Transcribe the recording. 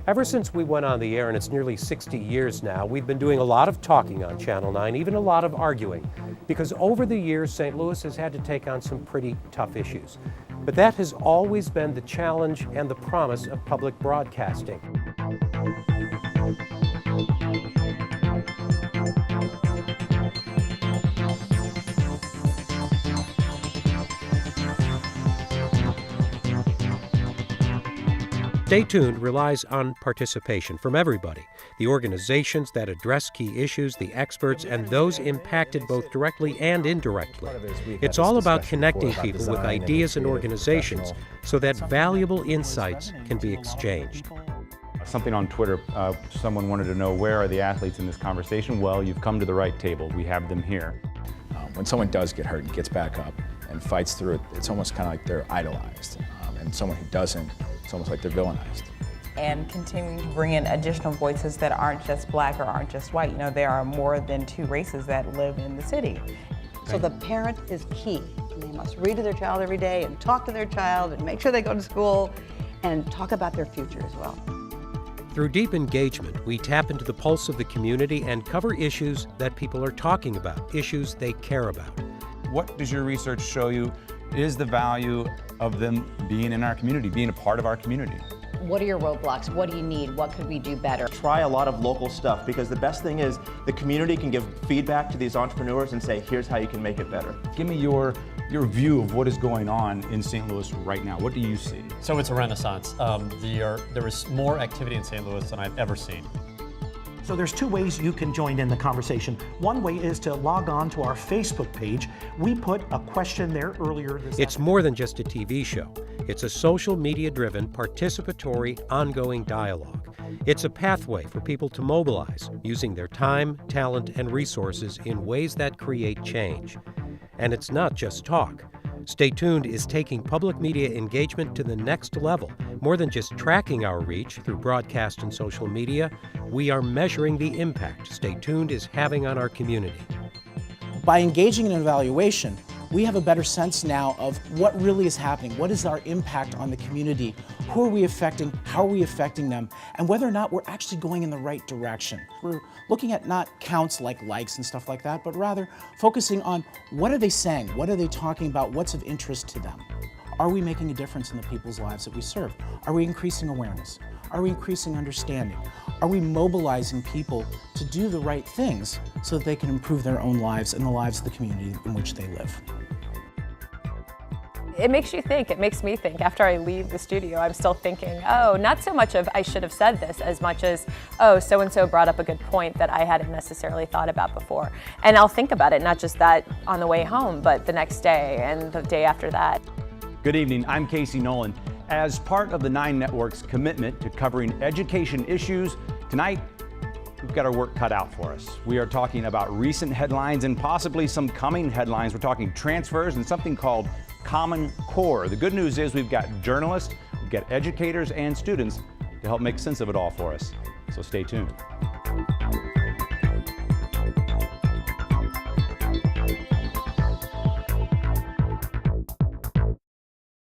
Ever since we went on the air, and it's nearly 60 years now, we've been doing a lot of talking on Channel 9, even a lot of arguing, because over the years, St. Louis has had to take on some pretty tough issues. But that has always been the challenge and the promise of public broadcasting. Stay Tuned relies on participation from everybody, the organizations that address key issues, the experts, and those impacted both directly and indirectly. It's all about connecting people with ideas and organizations so that valuable insights can be exchanged. Something on Twitter, someone wanted to know, where are the athletes in this conversation? Well, you've come to the right table. We have them here. When someone does get hurt and gets back up and fights through it, it's almost kind of like they're idolized. And someone who doesn't, it's almost like they're villainized. And continuing to bring in additional voices that aren't just black or aren't just white. You know, there are more than two races that live in the city. So the parent is key. They must read to their child every day and talk to their child and make sure they go to school and talk about their future as well. Through deep engagement, we tap into the pulse of the community and cover issues that people are talking about, issues they care about. What does your research show you is the value of them being in our community, being a part of our community? What are your roadblocks? What do you need? What could we do better? Try a lot of local stuff, because the best thing is the community can give feedback to these entrepreneurs and say, here's how you can make it better. Give me your view of what is going on in St. Louis right now. What do you see? So it's a renaissance. There is more activity in St. Louis than I've ever seen. So there's two ways you can join in the conversation. One way is to log on to our Facebook page. We put a question there earlier this It's more than just a TV show. It's a social media-driven, participatory, ongoing dialogue. It's a pathway for people to mobilize, using their time, talent, and resources in ways that create change. And it's not just talk. Stay Tuned is taking public media engagement to the next level. More than just tracking our reach through broadcast and social media, we are measuring the impact Stay Tuned is having on our community. By engaging in an evaluation, we have a better sense now of what really is happening. What is our impact on the community? Who are we affecting? How are we affecting them? And whether or not we're actually going in the right direction. We're looking at not counts like likes and stuff like that, but rather focusing on what are they saying? What are they talking about? What's of interest to them? Are we making a difference in the people's lives that we serve? Are we increasing awareness? Are we increasing understanding? Are we mobilizing people to do the right things so that they can improve their own lives and the lives of the community in which they live? It makes you think, it makes me think. After I leave the studio, I'm still thinking, oh, not so much of I should have said this as much as, oh, so-and-so brought up a good point that I hadn't necessarily thought about before. And I'll think about it, not just that on the way home, but the next day and the day after that. Good evening, I'm Casey Nolen. As part of the 9 Network's commitment to covering education issues, tonight we've got our work cut out for us. We are talking about recent headlines and possibly some coming headlines. We're talking transfers and something called Common Core. The good news is we've got journalists, we've got educators and students to help make sense of it all for us. So stay tuned.